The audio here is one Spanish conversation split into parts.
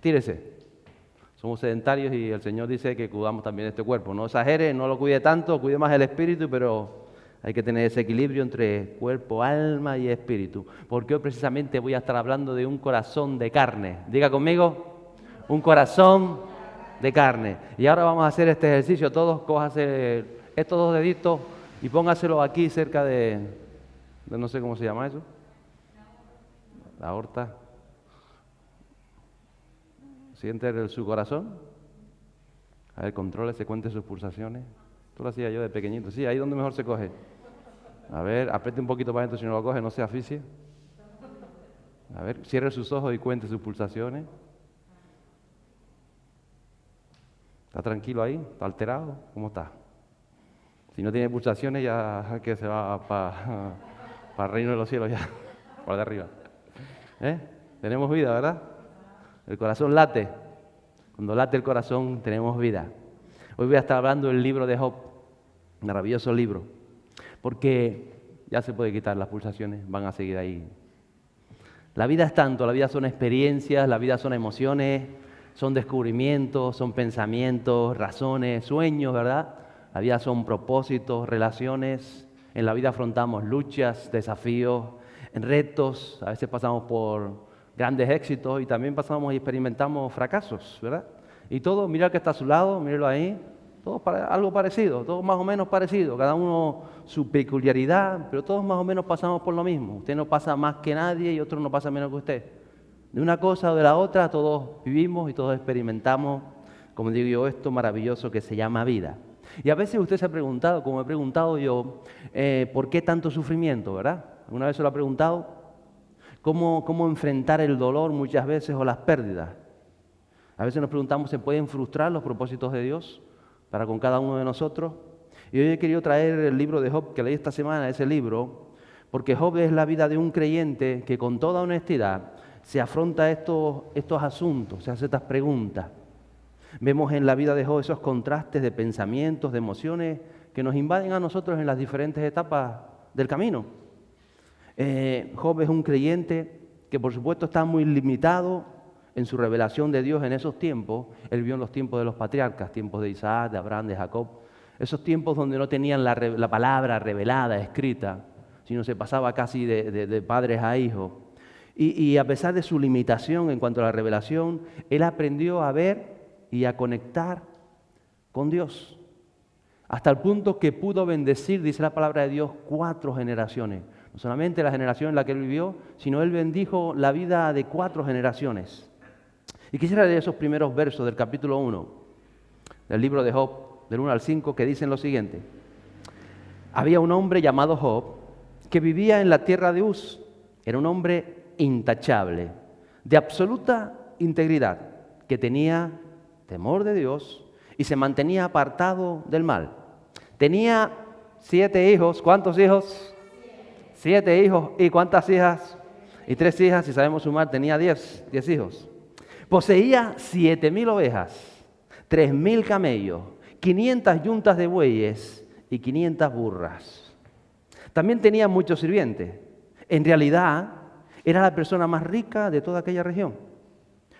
Estírese. Somos sedentarios y el Señor dice que cuidamos también este cuerpo. No exagere, no lo cuide tanto, cuide más el espíritu, pero hay que tener ese equilibrio entre cuerpo, alma y espíritu. Porque hoy precisamente voy a estar hablando de un corazón de carne. Diga conmigo, un corazón de carne. Y ahora vamos a hacer este ejercicio. Todos cójase estos dos deditos y póngaselo aquí cerca de no sé cómo se llama eso. La aorta. Siente su corazón. A ver, contrólese, cuente sus pulsaciones. Esto lo hacía yo de pequeñito. Sí, ahí donde mejor se coge. A ver, apriete un poquito para adentro si no lo coge, no se asfixie. A ver, cierre sus ojos y cuente sus pulsaciones. ¿Está tranquilo ahí? ¿Está alterado? ¿Cómo está? Si no tiene pulsaciones, ya que se va para el reino de los cielos, ya, para de arriba. Tenemos vida, ¿verdad? El corazón late. Cuando late el corazón, tenemos vida. Hoy voy a estar hablando del libro de Job. Maravilloso libro. Porque ya se puede quitar las pulsaciones, van a seguir ahí. La vida es tanto, la vida son experiencias, la vida son emociones, son descubrimientos, son pensamientos, razones, sueños, ¿verdad? La vida son propósitos, relaciones. En la vida afrontamos luchas, desafíos, retos. A veces pasamos por grandes éxitos y también pasamos y experimentamos fracasos, ¿verdad? Y todo, mira que está a su lado, míralo ahí, todo algo parecido, todo más o menos parecido, cada uno su peculiaridad, pero todos más o menos pasamos por lo mismo. Usted no pasa más que nadie y otro no pasa menos que usted. De una cosa o de la otra todos vivimos y todos experimentamos, como digo yo, esto maravilloso que se llama vida. Y a veces usted se ha preguntado, como he preguntado yo, ¿por qué tanto sufrimiento, verdad? ¿Alguna vez se lo ha preguntado? ¿Cómo enfrentar el dolor muchas veces o las pérdidas? A veces nos preguntamos, ¿se pueden frustrar los propósitos de Dios para con cada uno de nosotros? Y hoy he querido traer el libro de Job que leí esta semana, ese libro, porque Job es la vida de un creyente que con toda honestidad se afronta estos asuntos, se hace estas preguntas. Vemos en la vida de Job esos contrastes de pensamientos, de emociones que nos invaden a nosotros en las diferentes etapas del camino. Job es un creyente que por supuesto está muy limitado en su revelación de Dios en esos tiempos. Él vio en los tiempos de los patriarcas, tiempos de Isaac, de Abraham, de Jacob, esos tiempos donde no tenían la palabra revelada, escrita, sino se pasaba casi de padres a hijos. Y a pesar de su limitación en cuanto a la revelación, él aprendió a ver y a conectar con Dios, hasta el punto que pudo bendecir, dice la palabra de Dios, 4 generaciones. No solamente la generación en la que él vivió, sino él bendijo la vida de 4 generaciones. Y quisiera leer esos primeros versos del capítulo 1 del libro de Job, del 1 al 5, que dicen lo siguiente. Había un hombre llamado Job que vivía en la tierra de Uz. Era un hombre intachable, de absoluta integridad, que tenía temor de Dios y se mantenía apartado del mal. Tenía 7 hijos. ¿Cuántos hijos? 7 hijos. ¿Y cuántas hijas? Y 3 hijas, si sabemos sumar, tenía 10 hijos. Poseía 7,000 ovejas, 3,000 camellos, 500 yuntas de bueyes y 500 burras. También tenía muchos sirvientes. En realidad, era la persona más rica de toda aquella región.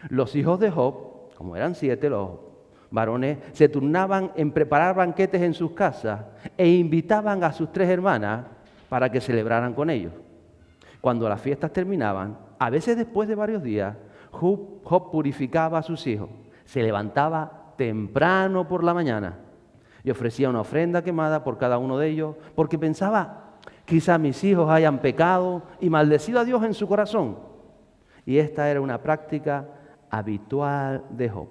Los hijos de Job, como eran 7 los varones, se turnaban en preparar banquetes en sus casas e invitaban a sus 3 hermanas para que celebraran con ellos. Cuando las fiestas terminaban, a veces después de varios días, Job purificaba a sus hijos, se levantaba temprano por la mañana y ofrecía una ofrenda quemada por cada uno de ellos, porque pensaba, quizá mis hijos hayan pecado y maldecido a Dios en su corazón. Y esta era una práctica habitual de Job.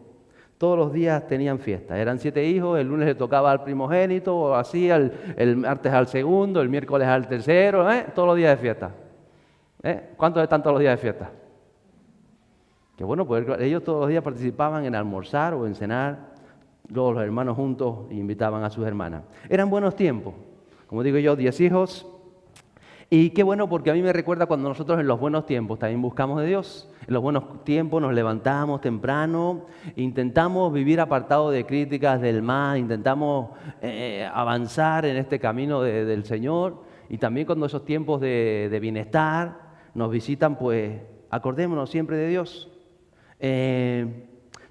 Todos los días tenían fiesta, eran 7 hijos, el lunes le tocaba al primogénito, o así, el martes al segundo, el miércoles al tercero, todos los días de fiesta. ¿Cuántos están todos los días de fiesta? Que bueno, pues ellos todos los días participaban en almorzar o en cenar, luego los hermanos juntos invitaban a sus hermanas. Eran buenos tiempos, como digo yo, 10 hijos. Y qué bueno, porque a mí me recuerda cuando nosotros en los buenos tiempos también buscamos de Dios. En los buenos tiempos nos levantamos temprano, intentamos vivir apartados de críticas del mal, intentamos avanzar en este camino del Señor. Y también cuando esos tiempos de bienestar nos visitan, pues acordémonos siempre de Dios.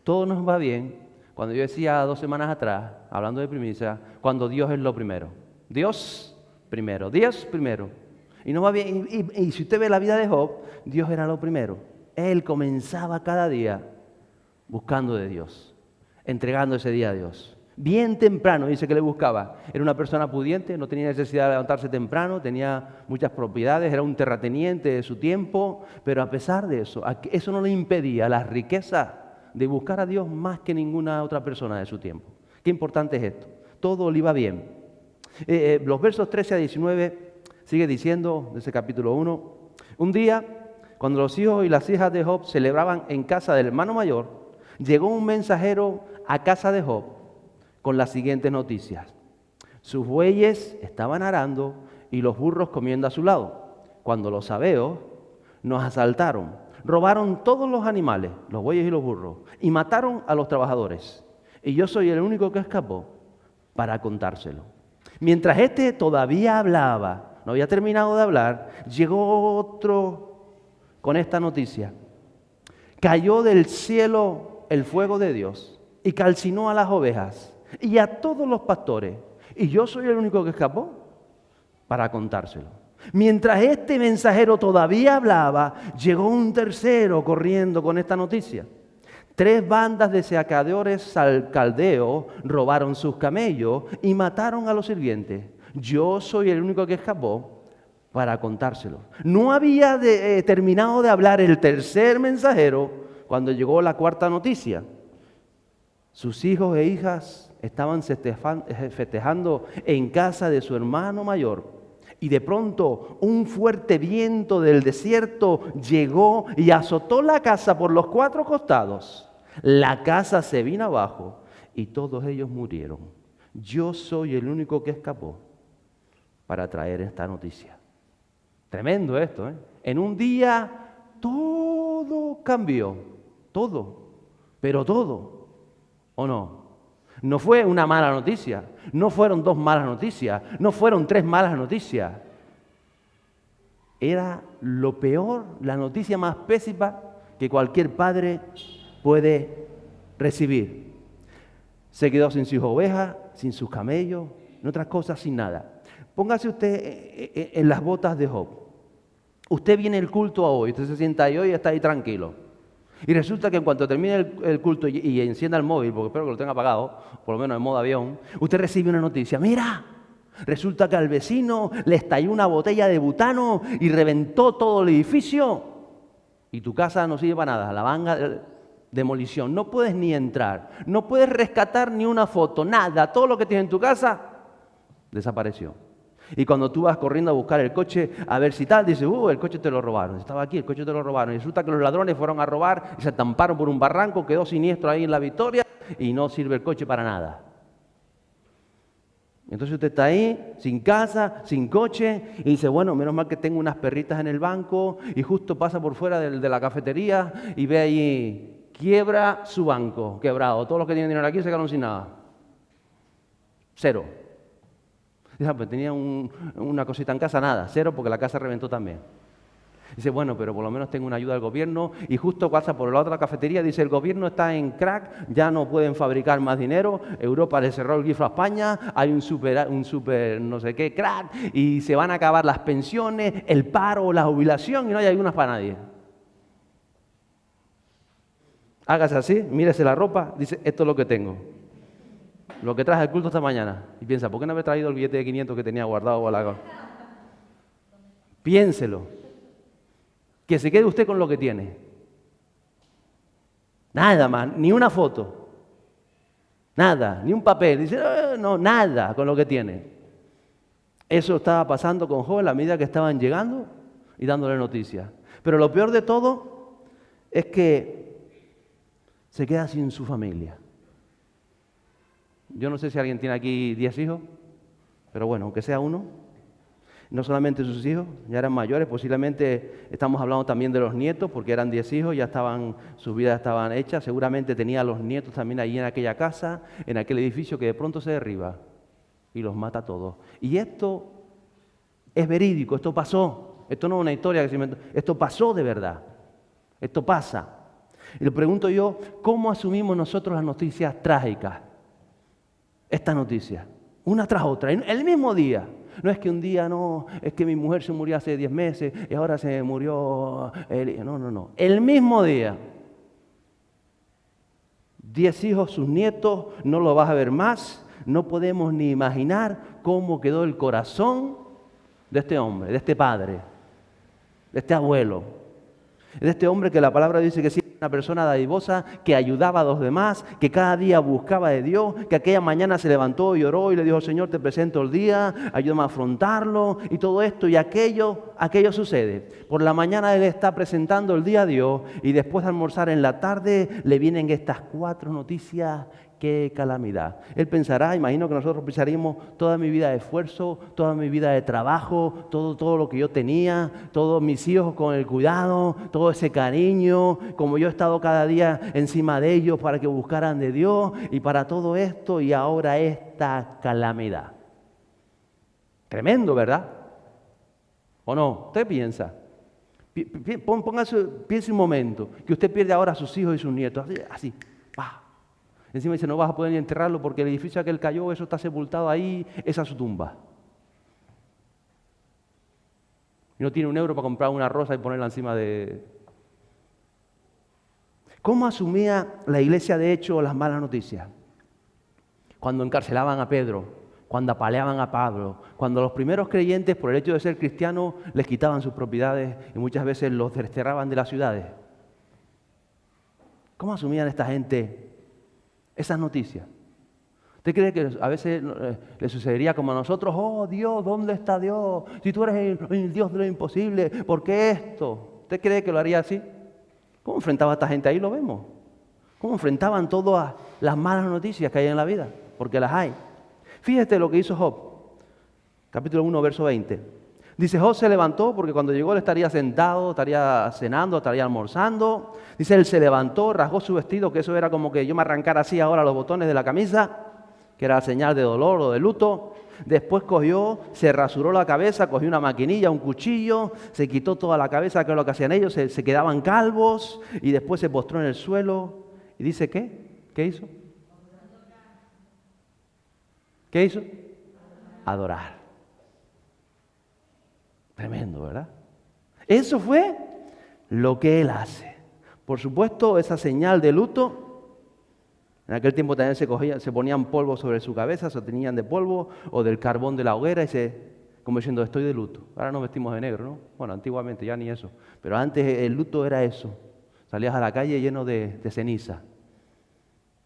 Todo nos va bien, cuando yo decía 2 semanas atrás, hablando de primicia, cuando Dios es lo primero. Dios primero, Dios primero. Y nos va bien. Y si usted ve la vida de Job, Dios era lo primero. Él comenzaba cada día buscando de Dios, entregando ese día a Dios. Bien temprano, dice que le buscaba. Era una persona pudiente, no tenía necesidad de levantarse temprano, tenía muchas propiedades, era un terrateniente de su tiempo, pero a pesar de eso, eso no le impedía la riqueza de buscar a Dios más que ninguna otra persona de su tiempo. Qué importante es esto. Todo le iba bien. Los versos 13 a 19 sigue diciendo, de ese capítulo 1, un día, cuando los hijos y las hijas de Job celebraban en casa del hermano mayor, llegó un mensajero a casa de Job con las siguientes noticias. Sus bueyes estaban arando y los burros comiendo a su lado, cuando los sabeos nos asaltaron, robaron todos los animales, los bueyes y los burros, y mataron a los trabajadores. Y yo soy el único que escapó para contárselo. Mientras este todavía hablaba, no había terminado de hablar, llegó otro con esta noticia. Cayó del cielo el fuego de Dios y calcinó a las ovejas y a todos los pastores. Y yo soy el único que escapó para contárselo. Mientras este mensajero todavía hablaba, llegó un tercero corriendo con esta noticia. 3 bandas de saqueadores caldeos robaron sus camellos y mataron a los sirvientes. Yo soy el único que escapó para contárselo. No había terminado de hablar el tercer mensajero cuando llegó la cuarta noticia. Sus hijos e hijas estaban festejando en casa de su hermano mayor. Y de pronto un fuerte viento del desierto llegó y azotó la casa por los 4 costados. La casa se vino abajo y todos ellos murieron. Yo soy el único que escapó para traer esta noticia. Tremendo esto, ¿eh? En un día todo cambió. Todo. Pero todo. ¿O no? No fue una mala noticia, no fueron 2 malas noticias, no fueron 3 malas noticias. Era lo peor, la noticia más pésima que cualquier padre puede recibir. Se quedó sin sus ovejas, sin sus camellos, en otras cosas, sin nada. Póngase usted en las botas de Job. Usted viene al culto hoy, usted se sienta ahí hoy y está ahí tranquilo. Y resulta que en cuanto termine el culto y encienda el móvil, porque espero que lo tenga apagado, por lo menos en modo avión, usted recibe una noticia. Mira, resulta que al vecino le estalló una botella de butano y reventó todo el edificio. Y tu casa no sirve para nada, la van demolición. No puedes ni entrar, no puedes rescatar ni una foto, nada. Todo lo que tienes en tu casa desapareció. Y cuando tú vas corriendo a buscar el coche, a ver si tal, dices, el coche te lo robaron. Estaba aquí, el coche te lo robaron. Y resulta que los ladrones fueron a robar y se estamparon por un barranco, quedó siniestro ahí en La Victoria y no sirve el coche para nada. Entonces usted está ahí, sin casa, sin coche, y dice, bueno, menos mal que tengo unas perritas en el banco, y justo pasa por fuera de la cafetería y ve ahí, quiebra su banco, quebrado. Todos los que tienen dinero aquí se quedaron sin nada. 0. Pues tenía una cosita en casa, nada, 0 porque la casa reventó también. Dice, bueno, pero por lo menos tengo una ayuda del gobierno y justo pasa por la otra cafetería, dice, el gobierno está en crack, ya no pueden fabricar más dinero, Europa le cerró el grifo a España, hay un super no sé qué crack y se van a acabar las pensiones, el paro, la jubilación y no hay ayudas para nadie. Hágase así, mírese la ropa, dice, esto es lo que tengo. Lo que traje al culto esta mañana. Y piensa, ¿por qué no haber traído el billete de 500 que tenía guardado? Piénselo. Que se quede usted con lo que tiene. Nada más, ni una foto. Nada, ni un papel. Dice, no, nada con lo que tiene. Eso estaba pasando con Job a la medida que estaban llegando y dándole noticias. Pero lo peor de todo es que se queda sin su familia. Yo no sé si alguien tiene aquí 10 hijos, pero bueno, aunque sea uno, no solamente sus hijos, ya eran mayores, posiblemente estamos hablando también de los nietos, porque eran 10 hijos, ya sus vidas estaban hechas, seguramente tenía a los nietos también allí en aquella casa, en aquel edificio que de pronto se derriba y los mata a todos. Y esto es verídico, esto pasó, esto no es una historia que se inventó, esto pasó de verdad, esto pasa. Y le pregunto yo, ¿cómo asumimos nosotros las noticias trágicas? Esta noticia, una tras otra, el mismo día. No es que un día, no, es que mi mujer se murió hace 10 meses y ahora se murió... No. El mismo día. 10 hijos, sus nietos, no lo vas a ver más. No podemos ni imaginar cómo quedó el corazón de este hombre, de este padre, de este abuelo, de este hombre que la palabra dice que sí, una persona dadivosa, que ayudaba a los demás, que cada día buscaba de Dios, que aquella mañana se levantó y oró y le dijo, Señor, te presento el día, ayúdame a afrontarlo y todo esto y aquello sucede. Por la mañana él está presentando el día a Dios y después de almorzar en la tarde le vienen estas 4 noticias. ¡Qué calamidad! Él pensará, imagino que nosotros pensaríamos toda mi vida de esfuerzo, toda mi vida de trabajo, todo lo que yo tenía, todos mis hijos con el cuidado, todo ese cariño, como yo he estado cada día encima de ellos para que buscaran de Dios y para todo esto y ahora esta calamidad. Tremendo, ¿verdad? ¿O no? ¿Usted piensa? Piense un momento que usted pierde ahora a sus hijos y sus nietos, así, ¡pah! Encima dice, no vas a poder ni enterrarlo porque el edificio aquel cayó, eso está sepultado ahí, esa es su tumba. Y no tiene un euro para comprar una rosa y ponerla encima de... ¿Cómo asumía la iglesia de hecho las malas noticias? Cuando encarcelaban a Pedro, cuando apaleaban a Pablo, cuando los primeros creyentes por el hecho de ser cristianos les quitaban sus propiedades y muchas veces los desterraban de las ciudades. ¿Cómo asumían esta gente esas noticias? ¿Usted cree que a veces le sucedería como a nosotros? Oh, Dios, ¿dónde está Dios? Si tú eres el Dios de lo imposible, ¿por qué esto? ¿Usted cree que lo haría así? ¿Cómo enfrentaba a esta gente? Ahí lo vemos. ¿Cómo enfrentaban todas las malas noticias que hay en la vida? Porque las hay. Fíjate lo que hizo Job. Capítulo 1, verso 20. Dice, Job se levantó porque cuando llegó él estaría sentado, estaría cenando, estaría almorzando. Dice, él se levantó, rasgó su vestido, que eso era como que yo me arrancara así ahora los botones de la camisa, que era señal de dolor o de luto. Después cogió, se rasuró la cabeza, cogió una maquinilla, un cuchillo, se quitó toda la cabeza, que es lo que hacían ellos, se quedaban calvos y después se postró en el suelo. ¿Y dice qué? ¿Qué hizo? ¿Qué hizo? Adorar. Tremendo, ¿verdad? Eso fue lo que él hace. Por supuesto, esa señal de luto, en aquel tiempo también se ponían polvo sobre su cabeza, se tenían de polvo o del carbón de la hoguera como diciendo, estoy de luto. Ahora nos vestimos de negro, ¿no? Bueno, antiguamente ya ni eso. Pero antes el luto era eso. Salías a la calle lleno de ceniza.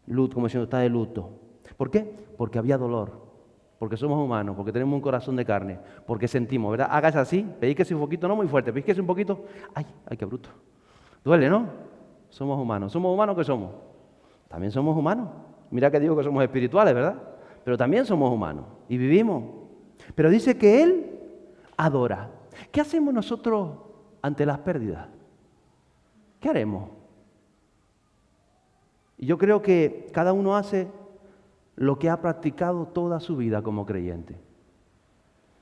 Luto, como diciendo, está de luto. ¿Por qué? Porque había dolor. Porque somos humanos, porque tenemos un corazón de carne, porque sentimos, ¿verdad? Hágase así, pellizquese un poquito, no muy fuerte, pellizquese un poquito, ¡ay, qué bruto! Duele, ¿no? Somos humanos que somos. También somos humanos. Mira que digo que somos espirituales, ¿verdad? Pero también somos humanos y vivimos. Pero dice que Él adora. ¿Qué hacemos nosotros ante las pérdidas? ¿Qué haremos? Y yo creo que cada uno hace lo que ha practicado toda su vida como creyente.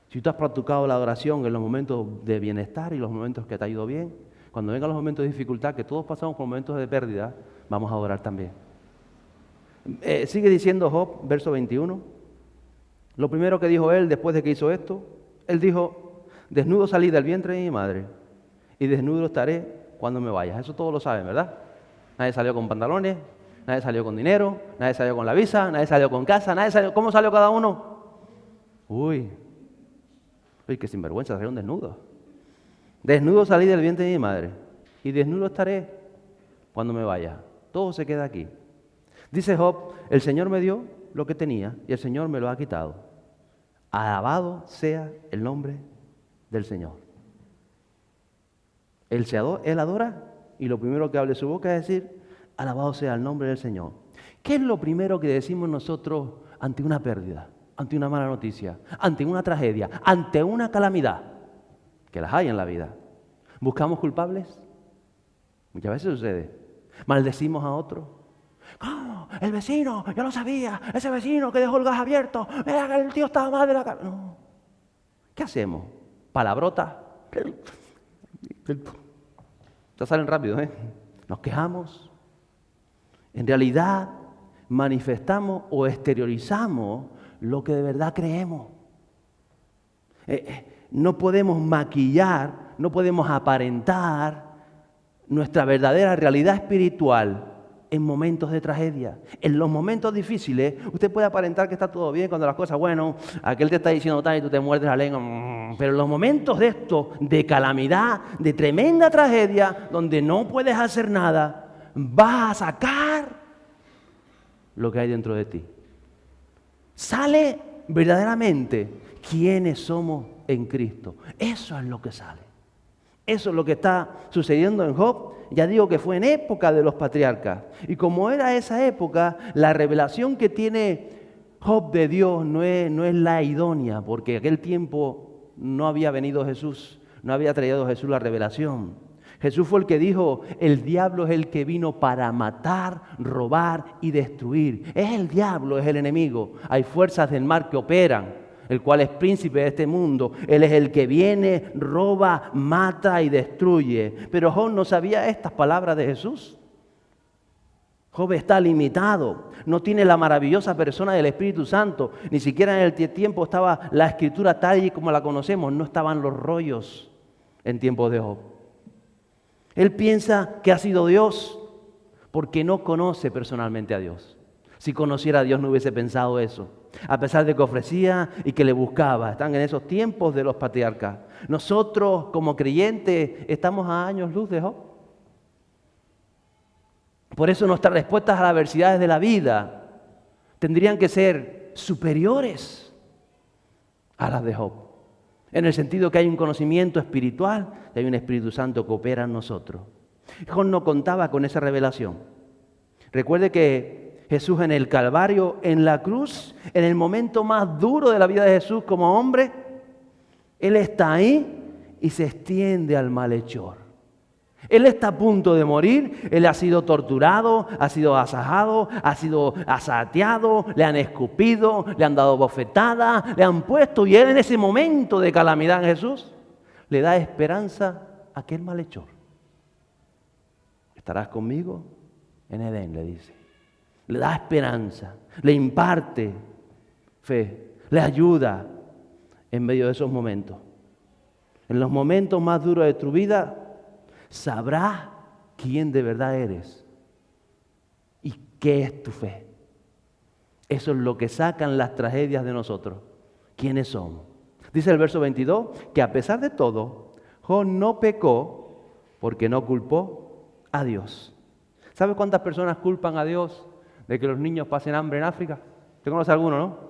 Si tú has practicado la adoración en los momentos de bienestar y los momentos que te ha ido bien, cuando vengan los momentos de dificultad, que todos pasamos por momentos de pérdida, vamos a adorar también. Sigue diciendo Job, verso 21. Lo primero que dijo él después de que hizo esto, él dijo, desnudo salí del vientre de mi madre y desnudo estaré cuando me vaya. Eso todos lo saben, ¿verdad? Nadie salió con pantalones, nadie salió con dinero, nadie salió con la visa, nadie salió con casa, nadie salió... ¿Cómo salió cada uno? Uy, qué sinvergüenza, salieron desnudos. Desnudo salí del vientre de mi madre y desnudo estaré cuando me vaya. Todo se queda aquí. Dice Job, el Señor me dio lo que tenía y el Señor me lo ha quitado. Alabado sea el nombre del Señor. Él adora y lo primero que abre su boca es decir, alabado sea el nombre del Señor. ¿Qué es lo primero que decimos nosotros ante una pérdida, ante una mala noticia, ante una tragedia, ante una calamidad? Que las hay en la vida. ¿Buscamos culpables? Muchas veces sucede. ¿Maldecimos a otro? ¿Cómo? El vecino, yo no sabía, ese vecino que dejó el gas abierto, mira que el tío estaba mal de la cabeza. No. ¿Qué hacemos? Palabrotas. Ya salen rápido, ¿eh? Nos quejamos, En realidad, manifestamos o exteriorizamos lo que de verdad creemos. No podemos maquillar, no podemos aparentar nuestra verdadera realidad espiritual en momentos de tragedia. En los momentos difíciles, usted puede aparentar que está todo bien cuando las cosas, bueno, aquel te está diciendo tal y tú te muerdes la lengua. Pero en los momentos de esto, de calamidad, de tremenda tragedia, donde no puedes hacer nada, vas a sacar lo que hay dentro de ti. Sale verdaderamente quiénes somos en Cristo. Eso es lo que sale. Eso es lo que está sucediendo en Job. Ya digo que fue en época de los patriarcas. Y como era esa época, la revelación que tiene Job de Dios no es la idónea, porque en aquel tiempo no había venido Jesús, no había traído Jesús la revelación. Jesús fue el que dijo, el diablo es el que vino para matar, robar y destruir. Es el diablo, es el enemigo. Hay fuerzas del mal que operan, el cual es príncipe de este mundo. Él es el que viene, roba, mata y destruye. Pero Job no sabía estas palabras de Jesús. Job está limitado, no tiene la maravillosa persona del Espíritu Santo. Ni siquiera en el tiempo estaba la Escritura tal y como la conocemos. No estaban los rollos en tiempos de Job. Él piensa que ha sido Dios porque no conoce personalmente a Dios. Si conociera a Dios no hubiese pensado eso. A pesar de que ofrecía y que le buscaba. Están en esos tiempos de los patriarcas. Nosotros como creyentes estamos a años luz de Job. Por eso nuestras respuestas a las adversidades de la vida tendrían que ser superiores a las de Job. En el sentido que hay un conocimiento espiritual y hay un Espíritu Santo que opera en nosotros. Job no contaba con esa revelación. Recuerde que Jesús en el Calvario, en la cruz, en el momento más duro de la vida de Jesús como hombre, Él está ahí y se extiende al malhechor. Él está a punto de morir, Él ha sido torturado, ha sido asajado, ha sido asateado, le han escupido, le han dado bofetadas, le han puesto, y Él en ese momento de calamidad en Jesús, le da esperanza a aquel malhechor. ¿Estarás conmigo en Edén?, le dice. Le da esperanza, le imparte fe, le ayuda en medio de esos momentos. En los momentos más duros de tu vida, sabrás quién de verdad eres y qué es tu fe. Eso es lo que sacan las tragedias de nosotros. ¿Quiénes somos? Dice el verso 22 que a pesar de todo, Job no pecó porque no culpó a Dios. ¿Sabe cuántas personas culpan a Dios de que los niños pasen hambre en África? ¿Te conoce alguno, no?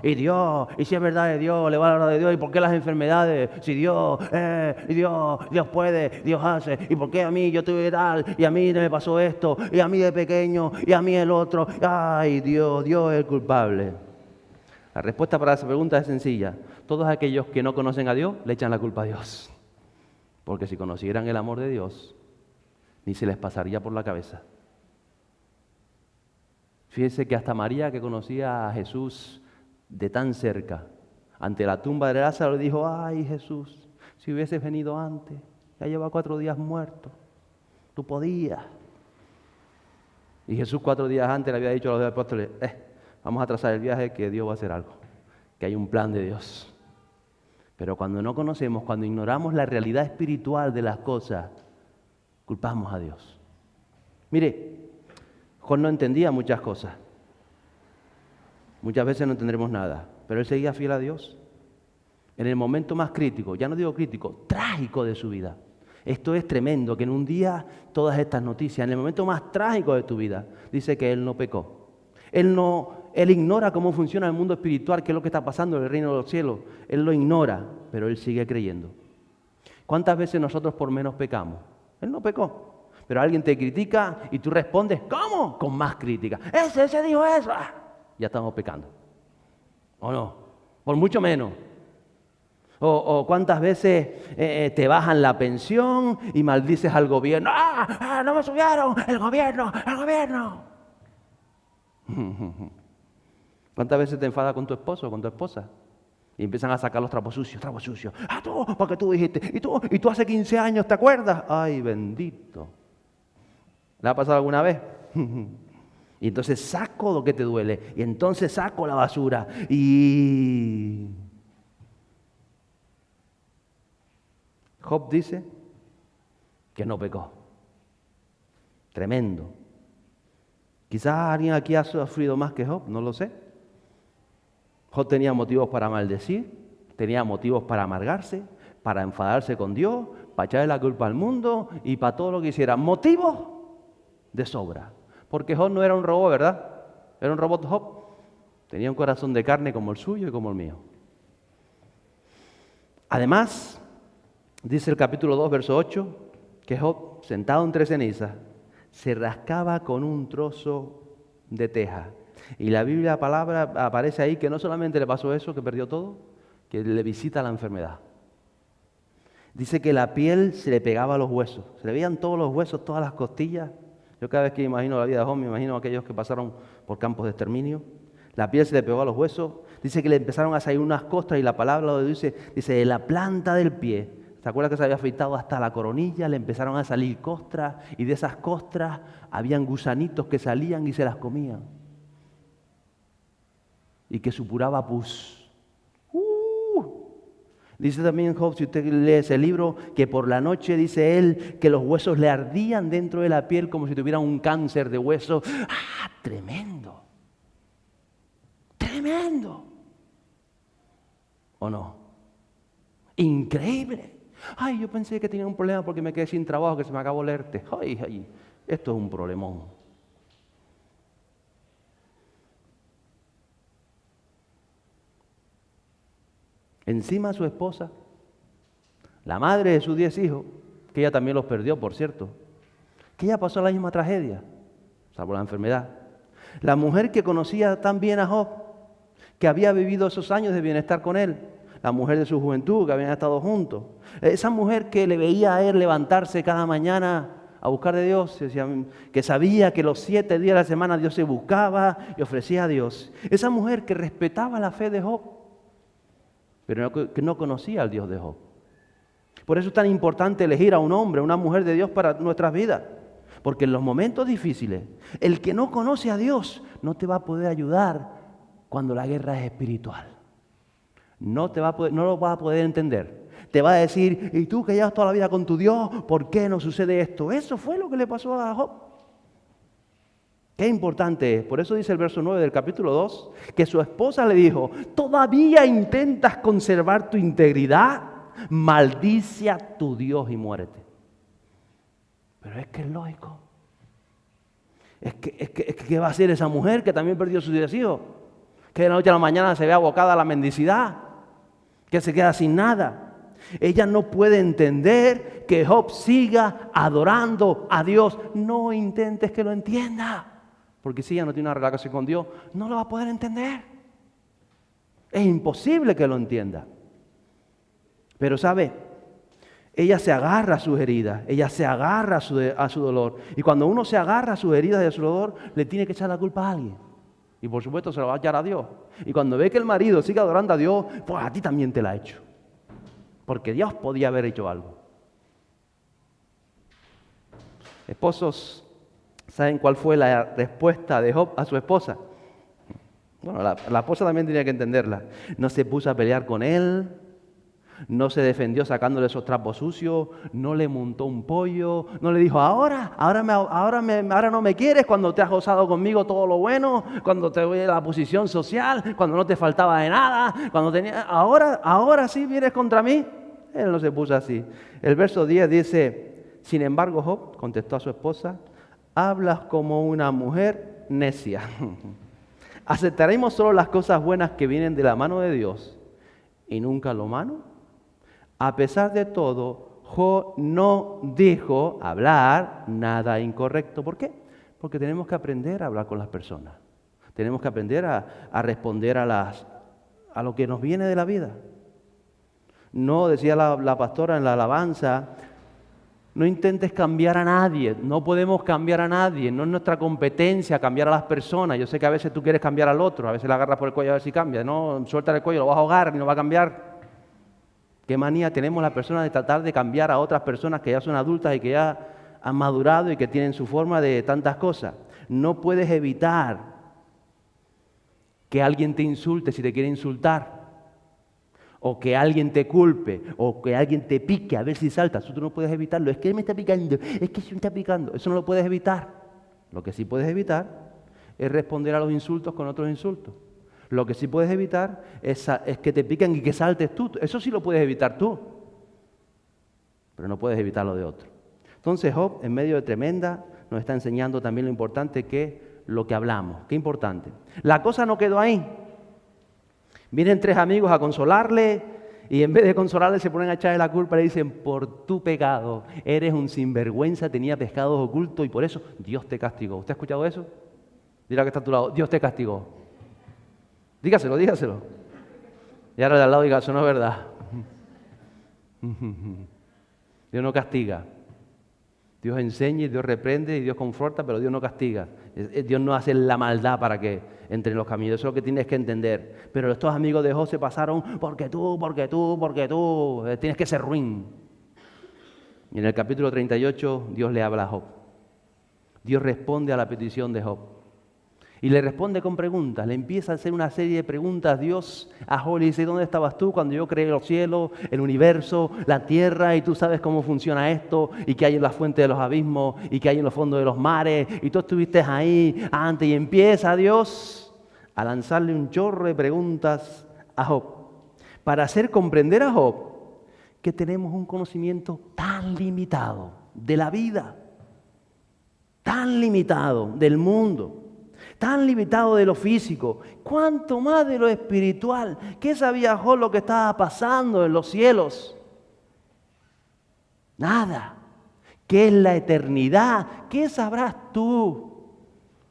Y Dios, y si es verdad de Dios, le va a hablar de Dios, ¿y por qué las enfermedades? Si Dios, Dios puede, Dios hace, ¿y por qué a mí yo tuve tal, y a mí me pasó esto, y a mí de pequeño, y a mí el otro? Ay, Dios es el culpable. La respuesta para esa pregunta es sencilla. Todos aquellos que no conocen a Dios le echan la culpa a Dios. Porque si conocieran el amor de Dios, ni se les pasaría por la cabeza. Fíjense que hasta María, que conocía a Jesús de tan cerca, ante la tumba de Lázaro le dijo, ay Jesús, si hubieses venido antes, ya lleva 4 días muerto, tú podías. Y Jesús 4 días antes le había dicho a los apóstoles, vamos a trazar el viaje, que Dios va a hacer algo, que hay un plan de Dios. Pero cuando no conocemos, cuando ignoramos la realidad espiritual de las cosas, culpamos a Dios. Mire, Job no entendía muchas cosas. Muchas veces no entenderemos nada, pero él seguía fiel a Dios. En el momento más crítico, ya no digo crítico, trágico de su vida. Esto es tremendo, que en un día todas estas noticias, en el momento más trágico de tu vida, dice que él no pecó. Él ignora cómo funciona el mundo espiritual, qué es lo que está pasando en el reino de los cielos. Él lo ignora, pero él sigue creyendo. ¿Cuántas veces nosotros por menos pecamos? Él no pecó. Pero alguien te critica y tú respondes, ¿cómo? Con más crítica. Ese dijo eso. Ya estamos pecando. ¿O no? Por mucho menos. O cuántas veces te bajan la pensión y maldices al gobierno. ¡No me subieron! ¡El gobierno! ¿Cuántas veces te enfadas con tu esposo o con tu esposa? Y empiezan a sacar los trapos sucios. Tú, porque tú dijiste. Y tú hace 15 años, ¿te acuerdas? Ay, bendito. ¿Le ha pasado alguna vez? Y entonces saco lo que te duele. Y entonces saco la basura. Y Job dice que no pecó. Tremendo. Quizás alguien aquí ha sufrido más que Job, no lo sé. Job tenía motivos para maldecir, tenía motivos para amargarse, para enfadarse con Dios, para echarle la culpa al mundo y para todo lo que hiciera. Motivos de sobra. Porque Job no era un robot, ¿verdad? Era un robot Job. Tenía un corazón de carne como el suyo y como el mío. Además, dice el capítulo 2, verso 8, que Job, sentado entre cenizas, se rascaba con un trozo de teja. Y la Biblia palabra aparece ahí que no solamente le pasó eso, que perdió todo, que le visita la enfermedad. Dice que la piel se le pegaba a los huesos, se le veían todos los huesos, todas las costillas. Yo cada vez que imagino la vida de Job, me imagino a aquellos que pasaron por campos de exterminio. La piel se le pegó a los huesos. Dice que le empezaron a salir unas costras y la palabra lo dice de la planta del pie. ¿Se acuerda que se había afeitado hasta la coronilla? Le empezaron a salir costras y de esas costras habían gusanitos que salían y se las comían. Y que supuraba pus. Dice también Job, si usted lee ese libro, que por la noche, dice él, que los huesos le ardían dentro de la piel como si tuvieran un cáncer de hueso. ¡Ah, tremendo! ¡Tremendo! ¿O no? ¡Increíble! Ay, yo pensé que tenía un problema porque me quedé sin trabajo, que se me acabó el ERTE. Ay, esto es un problemón. Encima su esposa, la madre de sus 10 hijos, que ella también los perdió, por cierto, que ella pasó la misma tragedia, salvo la enfermedad. La mujer que conocía tan bien a Job, que había vivido esos años de bienestar con él, la mujer de su juventud, que habían estado juntos. Esa mujer que le veía a él levantarse cada mañana a buscar de Dios, que sabía que los 7 días de la semana Dios se buscaba y ofrecía a Dios. Esa mujer que respetaba la fe de Job, pero que no conocía al Dios de Job. Por eso es tan importante elegir a un hombre, una mujer de Dios para nuestras vidas. Porque en los momentos difíciles, el que no conoce a Dios no te va a poder ayudar cuando la guerra es espiritual. No lo vas a poder entender. Te va a decir, ¿y tú que llevas toda la vida con tu Dios, por qué no sucede esto? Eso fue lo que le pasó a Job. Qué importante es. Por eso dice el verso 9 del capítulo 2, que su esposa le dijo, ¿todavía intentas conservar tu integridad? Maldice a tu Dios y muérete. Pero es que es lógico. Es que ¿qué va a hacer esa mujer que también perdió sus 10 hijos? Que de la noche a la mañana se ve abocada a la mendicidad, que se queda sin nada. Ella no puede entender que Job siga adorando a Dios. No intentes que lo entienda. Porque si ella no tiene una relación con Dios, no lo va a poder entender. Es imposible que lo entienda. Pero ¿sabe? Ella se agarra a sus heridas, ella se agarra a su dolor. Y cuando uno se agarra a sus heridas y a su dolor, le tiene que echar la culpa a alguien. Y por supuesto se lo va a echar a Dios. Y cuando ve que el marido sigue adorando a Dios, pues a ti también te la ha hecho. Porque Dios podía haber hecho algo. Esposos, ¿saben cuál fue la respuesta de Job a su esposa? Bueno, la esposa también tenía que entenderla. No se puso a pelear con él, no se defendió sacándole esos trapos sucios, no le montó un pollo, no le dijo, ahora no me quieres cuando te has gozado conmigo todo lo bueno, cuando te voy a la posición social, cuando no te faltaba de nada, cuando ahora sí vienes contra mí. Él no se puso así. El verso 10 dice, sin embargo Job contestó a su esposa, hablas como una mujer necia. ¿Aceptaremos solo las cosas buenas que vienen de la mano de Dios y nunca lo malo? A pesar de todo, Job no dijo hablar nada incorrecto. ¿Por qué? Porque tenemos que aprender a hablar con las personas. Tenemos que aprender a responder a lo que nos viene de la vida. No, decía la pastora en la alabanza, no intentes cambiar a nadie, no podemos cambiar a nadie, no es nuestra competencia cambiar a las personas. Yo sé que a veces tú quieres cambiar al otro, a veces le agarras por el cuello a ver si cambia, no, suelta el cuello, lo vas a ahogar y no va a cambiar. Qué manía tenemos las personas de tratar de cambiar a otras personas que ya son adultas y que ya han madurado y que tienen su forma de tantas cosas. No puedes evitar que alguien te insulte si te quiere insultar, o que alguien te culpe, o que alguien te pique a ver si saltas. Tú no puedes evitarlo. Es que él me está picando, es que se me está picando. Eso no lo puedes evitar. Lo que sí puedes evitar es responder a los insultos con otros insultos. Lo que sí puedes evitar es que te piquen y que saltes tú. Eso sí lo puedes evitar tú, pero no puedes evitar lo de otro. Entonces Job, en medio de tremenda, nos está enseñando también lo importante que es lo que hablamos. Qué importante. La cosa no quedó ahí. Vienen 3 amigos a consolarle y en vez de consolarle se ponen a echarle la culpa y le dicen: por tu pecado, eres un sinvergüenza, tenía pecados ocultos y por eso Dios te castigó. ¿Usted ha escuchado eso? Dile que está a tu lado: Dios te castigó. Dígaselo, dígaselo. Y ahora de al lado diga: eso no es verdad. Dios no castiga. Dios enseña y Dios reprende y Dios conforta, pero Dios no castiga. Dios no hace la maldad para que entre en los caminos. Eso es lo que tienes que entender. Pero estos amigos de Job se pasaron: porque tú, tienes que ser ruin. Y en el capítulo 38 Dios le habla a Job. Dios responde a la petición de Job. Y le responde con preguntas. Le empieza a hacer una serie de preguntas Dios a Job. Le dice: ¿dónde estabas tú cuando yo creé los cielos, el universo, la tierra? Y tú sabes cómo funciona esto, y qué hay en la fuente de los abismos, y qué hay en los fondos de los mares. Y tú estuviste ahí antes. Y empieza Dios a lanzarle un chorro de preguntas a Job, para hacer comprender a Job que tenemos un conocimiento tan limitado de la vida, tan limitado del mundo, tan limitado de lo físico, cuánto más de lo espiritual. ¿Qué sabía Job lo que estaba pasando en los cielos? Nada. ¿Qué es la eternidad? ¿Qué sabrás tú?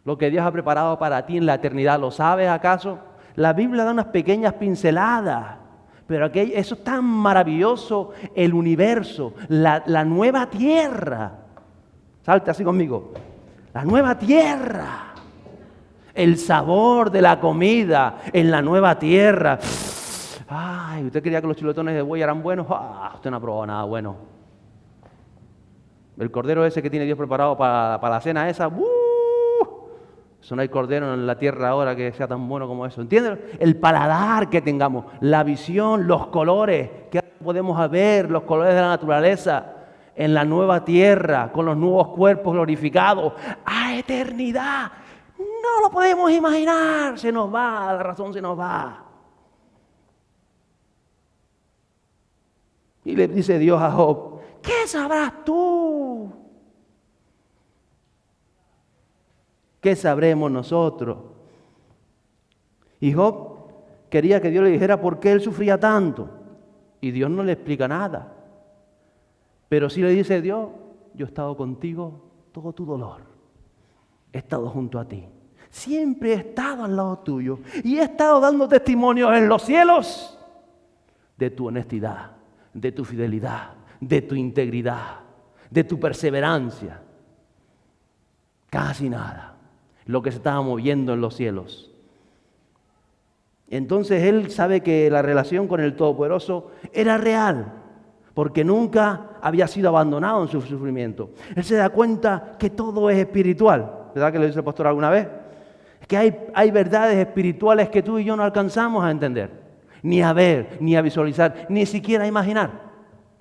Lo que Dios ha preparado para ti en la eternidad, ¿lo sabes acaso? La Biblia da unas pequeñas pinceladas, pero eso es tan maravilloso, el universo, la nueva tierra. Salte así conmigo. La nueva tierra. El sabor de la comida en la nueva tierra. Ay, ¿usted creía que los chuletones de buey eran buenos? Usted no ha probado nada bueno. El cordero ese que tiene Dios preparado para la cena esa, eso no hay cordero en la tierra ahora que sea tan bueno como eso. ¿Entienden? El paladar que tengamos, la visión, los colores que podemos ver, los colores de la naturaleza en la nueva tierra, con los nuevos cuerpos glorificados, a eternidad. No lo podemos imaginar, se nos va, la razón se nos va. Y le dice Dios a Job: ¿qué sabrás tú? ¿Qué sabremos nosotros? Y Job quería que Dios le dijera por qué él sufría tanto. Y Dios no le explica nada. Pero sí le dice: Dios, yo he estado contigo todo tu dolor. He estado junto a ti. Siempre he estado al lado tuyo y he estado dando testimonios en los cielos de tu honestidad, de tu fidelidad, de tu integridad, de tu perseverancia. Casi nada. Lo que se estaba moviendo en los cielos. Entonces él sabe que la relación con el Todopoderoso era real, porque nunca había sido abandonado en su sufrimiento. Él se da cuenta que todo es espiritual. ¿Verdad que lo dice el pastor alguna vez? Que hay verdades espirituales que tú y yo no alcanzamos a entender, ni a ver, ni a visualizar, ni siquiera a imaginar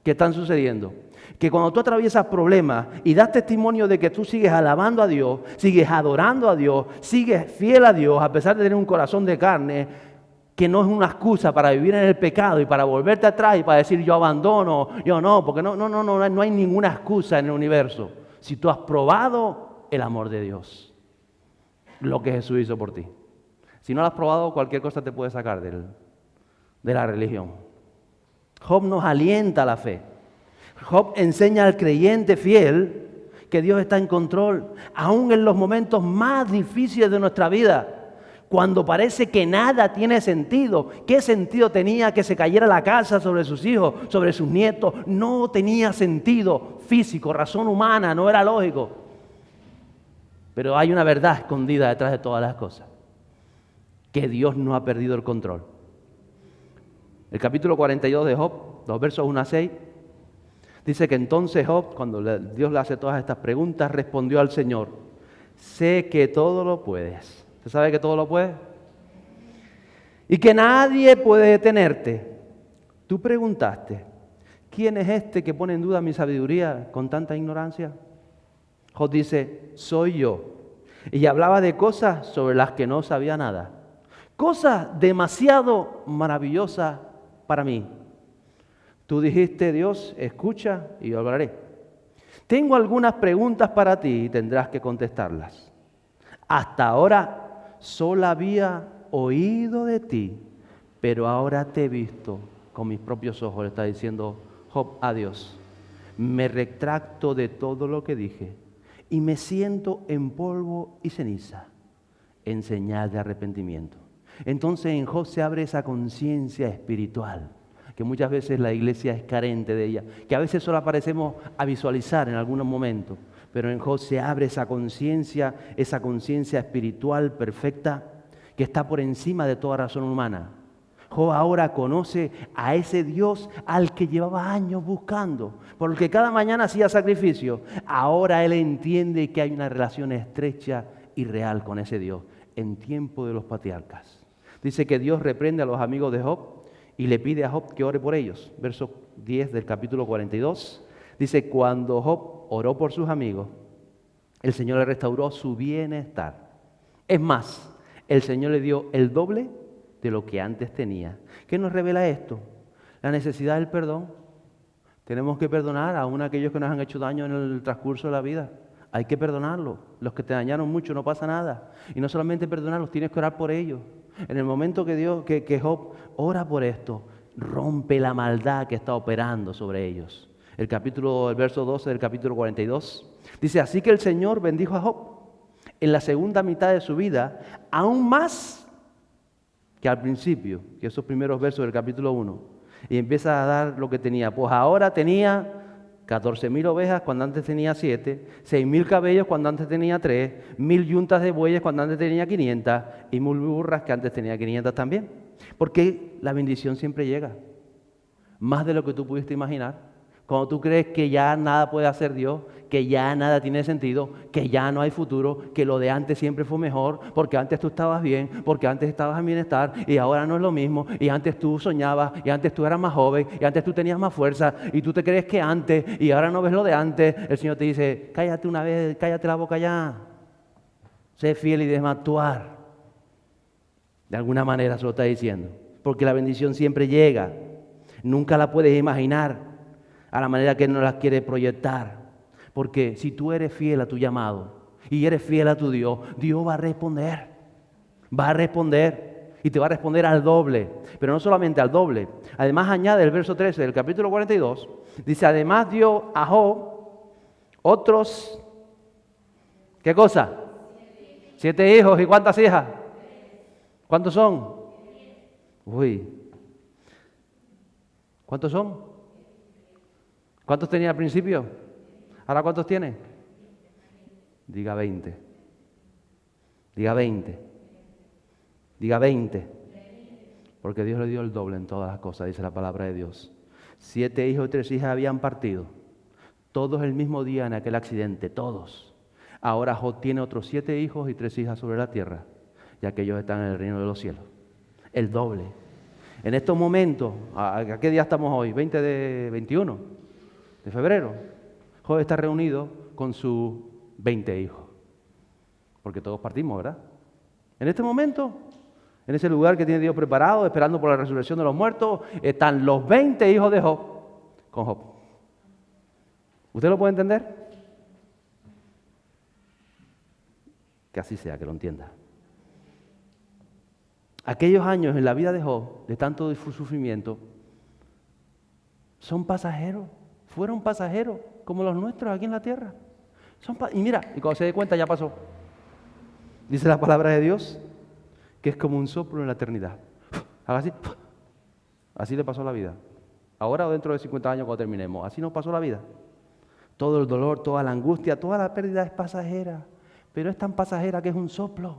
que están sucediendo. Que cuando tú atraviesas problemas y das testimonio de que tú sigues alabando a Dios, sigues adorando a Dios, sigues fiel a Dios, a pesar de tener un corazón de carne, que no es una excusa para vivir en el pecado y para volverte atrás y para decir yo abandono, yo no, porque no hay ninguna excusa en el universo. Si tú has probado el amor de Dios, lo que Jesús hizo por ti. Si no lo has probado, cualquier cosa te puede sacar de la religión. Job nos alienta a la fe. Job enseña al creyente fiel que Dios está en control, aún en los momentos más difíciles de nuestra vida. Cuando parece que nada tiene sentido. ¿Qué sentido tenía que se cayera la casa sobre sus hijos, sobre sus nietos? No tenía sentido físico, razón humana, no era lógico. Pero hay una verdad escondida detrás de todas las cosas. Que Dios no ha perdido el control. El capítulo 42 de Job, los versos 1 a 6, Dice que entonces Job, cuando Dios le hace todas estas preguntas, respondió al Señor: sé que todo lo puedes. ¿Usted sabe que todo lo puedes? Y que nadie puede detenerte. Tú preguntaste: ¿quién es este que pone en duda mi sabiduría con tanta ignorancia? Job dice: soy yo. Y hablaba de cosas sobre las que no sabía nada. Cosas demasiado maravillosas para mí. Tú dijiste: Dios, escucha y yo hablaré. Tengo algunas preguntas para ti y tendrás que contestarlas. Hasta ahora solo había oído de ti, pero ahora te he visto con mis propios ojos. Le está diciendo Job a Dios: me retracto de todo lo que dije y me siento en polvo y ceniza, en señal de arrepentimiento. Entonces en Job se abre esa conciencia espiritual, que muchas veces la iglesia es carente de ella, que a veces solo aparecemos a visualizar en algunos momentos, pero en Job se abre esa conciencia espiritual perfecta que está por encima de toda razón humana. Job ahora conoce a ese Dios al que llevaba años buscando, porque cada mañana hacía sacrificio. Ahora él entiende que hay una relación estrecha y real con ese Dios en tiempo de los patriarcas. Dice que Dios reprende a los amigos de Job y le pide a Job que ore por ellos. Verso 10 del capítulo 42. Dice: cuando Job oró por sus amigos, el Señor le restauró su bienestar. Es más, el Señor le dio el doble de lo que antes tenía. ¿Qué nos revela esto? La necesidad del perdón. Tenemos que perdonar aún a aquellos que nos han hecho daño en el transcurso de la vida. Hay que perdonarlos. Los que te dañaron mucho, no pasa nada. Y no solamente perdonarlos, tienes que orar por ellos. En el momento que Job ora por esto, rompe la maldad que está operando sobre ellos. El verso 12 del capítulo 42 dice: así que el Señor bendijo a Job en la segunda mitad de su vida, aún más que al principio, que esos primeros versos del capítulo 1. Y empieza a dar lo que tenía. Pues ahora tenía 14,000 ovejas cuando antes tenía 7, 6,000 cabellos cuando antes tenía 3, 1,000 yuntas de bueyes cuando antes tenía 500 y 1,000 burras que antes tenía 500 también. Porque la bendición siempre llega, más de lo que tú pudiste imaginar. Cuando tú crees que ya nada puede hacer Dios, que ya nada tiene sentido, que ya no hay futuro, que lo de antes siempre fue mejor, porque antes tú estabas bien, porque antes estabas en bienestar y ahora no es lo mismo, y antes tú soñabas, y antes tú eras más joven, y antes tú tenías más fuerza, y tú te crees que antes, y ahora no ves lo de antes. El Señor te dice: cállate una vez, cállate la boca ya, sé fiel y déjame actuar. De alguna manera se lo está diciendo, porque la bendición siempre llega, nunca la puedes imaginar a la manera que Él nos las quiere proyectar. Porque si tú eres fiel a tu llamado y eres fiel a tu Dios, Dios va a responder. Va a responder y te va a responder al doble. Pero no solamente al doble. Además añade el verso 13 del capítulo 42. Dice: además dio a Job otros, ¿qué cosa? 7 hijos. ¿Y cuántas hijas? ¿Cuántos son? Uy. ¿Cuántos son? ¿Cuántos tenía al principio? ¿Ahora cuántos tiene? Diga 20. Diga 20. Diga 20. Porque Dios le dio el doble en todas las cosas, dice la palabra de Dios. 7 hijos y 3 hijas habían partido. Todos el mismo día en aquel accidente, todos. Ahora Job tiene otros 7 hijos y 3 hijas sobre la tierra, ya que ellos están en el reino de los cielos. El doble. En estos momentos, ¿a qué día estamos hoy? 21 de febrero. Job está reunido con sus 20 hijos. Porque todos partimos, ¿verdad? En este momento, en ese lugar que tiene Dios preparado, esperando por la resurrección de los muertos, están los 20 hijos de Job con Job. ¿Usted lo puede entender? Que así sea, que lo entienda. Aquellos años en la vida de Job, de tanto sufrimiento, son pasajeros. Fueron pasajeros, como los nuestros aquí en la tierra. Y mira, y cuando se dé cuenta ya pasó. Dice la palabra de Dios que es como un soplo en la eternidad. Haga así. Así le pasó la vida. Ahora o dentro de 50 años cuando terminemos. Así nos pasó la vida. Todo el dolor, toda la angustia, toda la pérdida es pasajera. Pero es tan pasajera que es un soplo.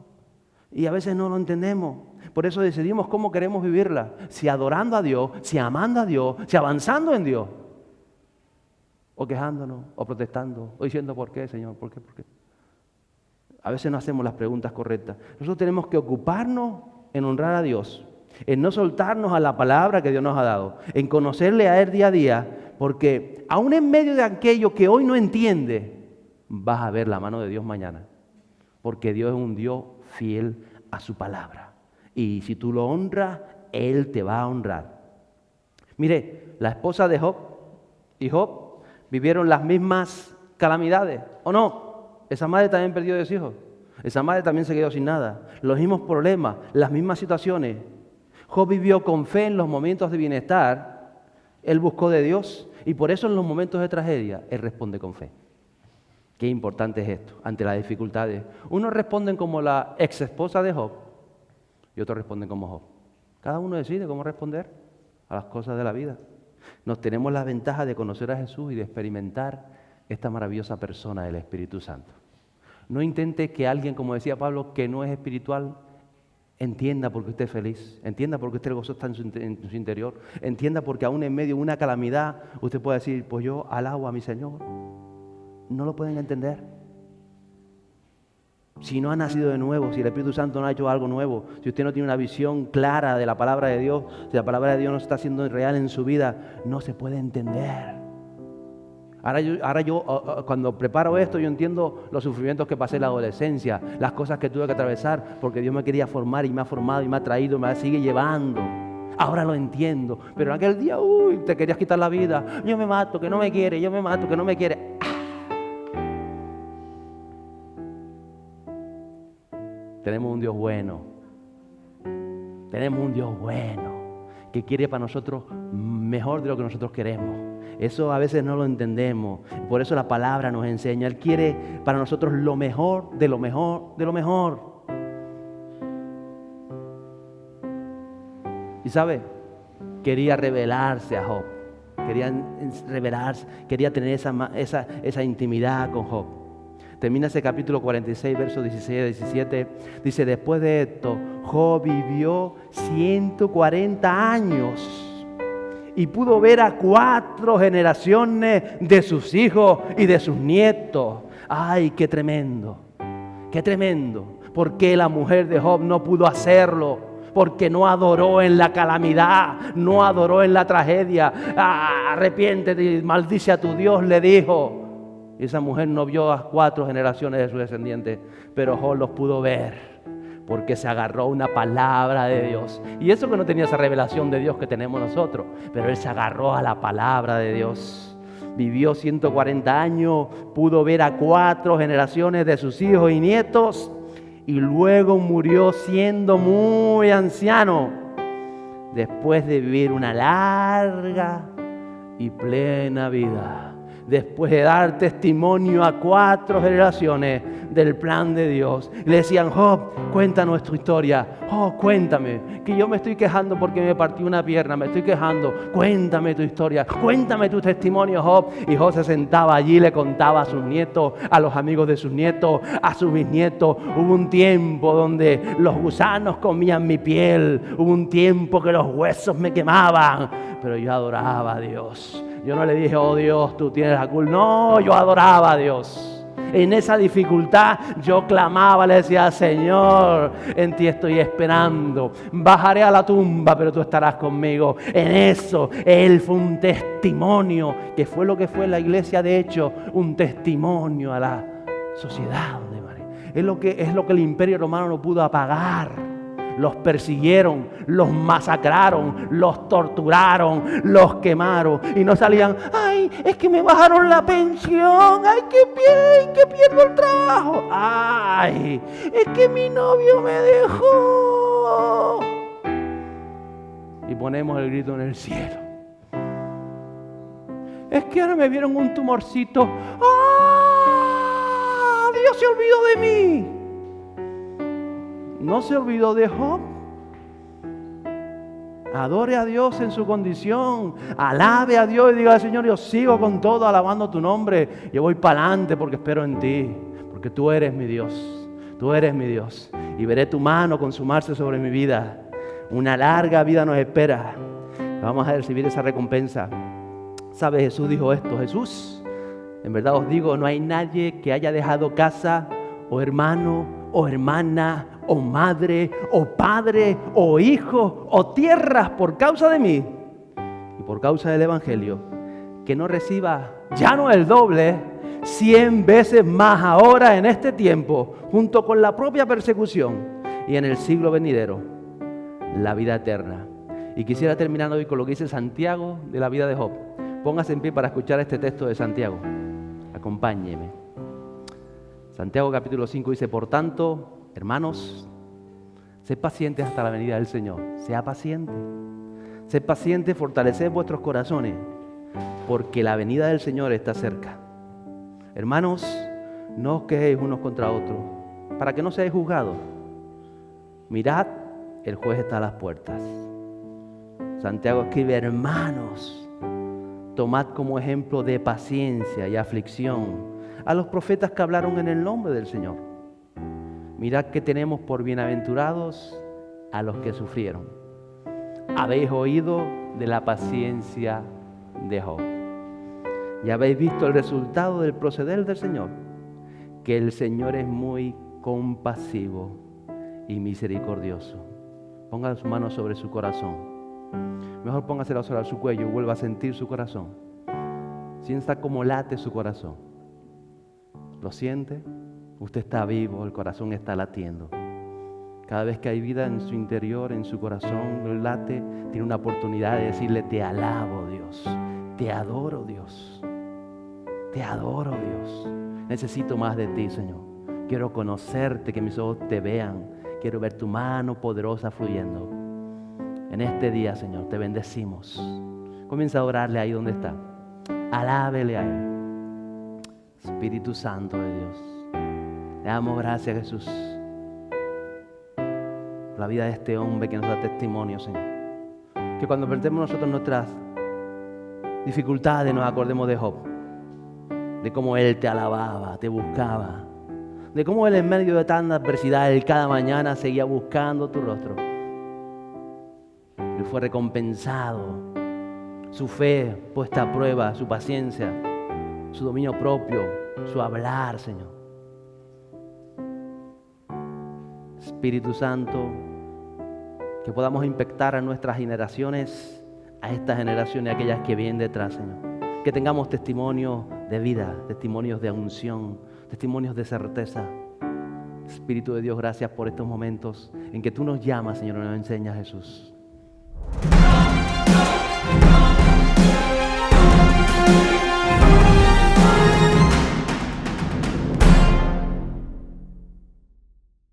Y a veces no lo entendemos. Por eso decidimos cómo queremos vivirla. Si adorando a Dios, si amando a Dios, si avanzando en Dios. o quejándonos, o protestando, o diciendo ¿por qué, Señor? ¿Por qué? ¿Por qué? A veces no hacemos las preguntas correctas. Nosotros tenemos que ocuparnos en honrar a Dios, en no soltarnos a la palabra que Dios nos ha dado, en conocerle a Él día a día, porque aún en medio de aquello que hoy no entiende, vas a ver la mano de Dios mañana, porque Dios es un Dios fiel a su palabra. Y si tú lo honras, Él te va a honrar. Mire, la esposa de Job y Job vivieron las mismas calamidades, ¿o no? Esa madre también perdió 2 hijos. Esa madre también se quedó sin nada. Los mismos problemas, las mismas situaciones. Job vivió con fe en los momentos de bienestar. Él buscó de Dios y por eso en los momentos de tragedia, Él responde con fe. Qué importante es esto ante las dificultades. Unos responden como la ex esposa de Job y otros responden como Job. Cada uno decide cómo responder a las cosas de la vida. Nos tenemos la ventaja de conocer a Jesús y de experimentar esta maravillosa persona del Espíritu Santo. No intente que alguien, como decía Pablo, que no es espiritual, entienda por qué usted es feliz, entienda por qué usted el gozo está en su interior, entienda porque aún en medio de una calamidad usted puede decir, pues yo alabo a mi Señor. No lo pueden entender. Si no ha nacido de nuevo, si el Espíritu Santo no ha hecho algo nuevo, si usted no tiene una visión clara de la palabra de Dios, si la palabra de Dios no está siendo real en su vida, no se puede entender. Ahora yo, cuando preparo esto, yo entiendo los sufrimientos que pasé en la adolescencia, las cosas que tuve que atravesar, porque Dios me quería formar y me ha formado y me ha traído, me sigue llevando. Ahora lo entiendo, pero en aquel día, te querías quitar la vida. Yo me mato, que no me quiere, yo me mato, que no me quiere. Tenemos un Dios bueno. Tenemos un Dios bueno que quiere para nosotros mejor de lo que nosotros queremos. Eso a veces no lo entendemos. Por eso la palabra nos enseña. Él quiere para nosotros lo mejor, de lo mejor, de lo mejor. Y ¿sabe? Quería revelarse a Job. Quería revelarse, quería tener esa intimidad con Job. Termina ese capítulo 46, versos 16 y 17. Dice, después de esto, Job vivió 140 años. Y pudo ver a 4 generaciones de sus hijos y de sus nietos. ¡Ay, qué tremendo! ¡Qué tremendo! ¿Por qué la mujer de Job no pudo hacerlo? Porque no adoró en la calamidad, no adoró en la tragedia. Arrepiéntete y maldice a tu Dios, le dijo. Y esa mujer no vio a 4 generaciones de sus descendientes, pero Job los pudo ver. Porque se agarró una palabra de Dios. Y eso que no tenía esa revelación de Dios que tenemos nosotros. Pero él se agarró a la palabra de Dios. Vivió 140 años. Pudo ver a 4 generaciones de sus hijos y nietos. Y luego murió siendo muy anciano. Después de vivir una larga y plena vida. Después de dar testimonio a 4 generaciones del plan de Dios. Le decían, Job, cuéntanos tu historia. Job, cuéntame, que yo me estoy quejando porque me partí una pierna, me estoy quejando. Cuéntame tu historia, cuéntame tu testimonio, Job. Y Job se sentaba allí y le contaba a sus nietos, a los amigos de sus nietos, a sus bisnietos. Hubo un tiempo donde los gusanos comían mi piel. Hubo un tiempo que los huesos me quemaban. Pero yo adoraba a Dios. Yo no le dije, oh Dios, tú tienes la culpa. No, yo adoraba a Dios. En esa dificultad yo clamaba, le decía, Señor, en ti estoy esperando. Bajaré a la tumba, pero tú estarás conmigo. En eso, Él fue un testimonio, que fue lo que fue la iglesia, de hecho, un testimonio a la sociedad. Es lo que el Imperio Romano no pudo apagar. Los persiguieron, los masacraron, los torturaron, los quemaron y no salían, ay, es que me bajaron la pensión, ay, que pierdo el trabajo, ay, es que mi novio me dejó. Y ponemos el grito en el cielo. Es que ahora me vieron un tumorcito, ¡ah! Dios se olvidó de mí. No se olvidó de Job. Adore a Dios en su condición. Alabe a Dios y diga, Señor, yo sigo con todo alabando tu nombre. Yo voy para adelante porque espero en ti. Porque tú eres mi Dios. Tú eres mi Dios. Y veré tu mano consumarse sobre mi vida. Una larga vida nos espera. Vamos a recibir esa recompensa. ¿Sabe? Jesús dijo esto. Jesús En verdad os digo, no hay nadie que haya dejado casa, o hermano, o hermana, o madre, o padre, o hijo, o tierras por causa de mí y por causa del Evangelio, que no reciba ya no el doble, 100 veces más ahora en este tiempo, junto con la propia persecución y en el siglo venidero, la vida eterna. Y quisiera terminar hoy con lo que dice Santiago de la vida de Job. Póngase en pie para escuchar este texto de Santiago. Acompáñeme. Santiago capítulo 5 dice: por tanto, hermanos, sed pacientes hasta la venida del Señor. Sea paciente. Sed pacientes, fortaleced vuestros corazones, porque la venida del Señor está cerca. Hermanos, no os quejéis unos contra otros, para que no seáis juzgados. Mirad, el juez está a las puertas. Santiago escribe: hermanos, tomad como ejemplo de paciencia y aflicción a los profetas que hablaron en el nombre del Señor. Mirad que tenemos por bienaventurados a los que sufrieron. Habéis oído de la paciencia de Job y habéis visto el resultado del proceder del Señor, que el Señor es muy compasivo y misericordioso. Ponga sus manos sobre su corazón. Mejor póngasela sobre su cuello y vuelva a sentir su corazón. Sienta cómo late su corazón. ¿Lo siente? Usted está vivo, el corazón está latiendo. Cada vez que hay vida en su interior, en su corazón, el late, tiene una oportunidad de decirle: te alabo, Dios. Te adoro, Dios. Te adoro, Dios. Necesito más de ti, Señor. Quiero conocerte, que mis ojos te vean. Quiero ver tu mano poderosa fluyendo. En este día, Señor, te bendecimos. Comienza a orarle ahí donde está. Alábele a Él. Espíritu Santo de Dios, le damos gracias, Jesús, por la vida de este hombre que nos da testimonio, Señor. Que cuando enfrentemos nosotros nuestras dificultades nos acordemos de Job, de cómo él te alababa, te buscaba, de cómo él en medio de tanta adversidad, él cada mañana seguía buscando tu rostro. Él fue recompensado, su fe puesta a prueba, su paciencia, su dominio propio, su hablar, Señor. Espíritu Santo, que podamos impactar a nuestras generaciones, a esta generación y a aquellas que vienen detrás, Señor. Que tengamos testimonios de vida, testimonios de unción, testimonios de certeza. Espíritu de Dios, gracias por estos momentos en que tú nos llamas, Señor, y nos enseñas, Jesús.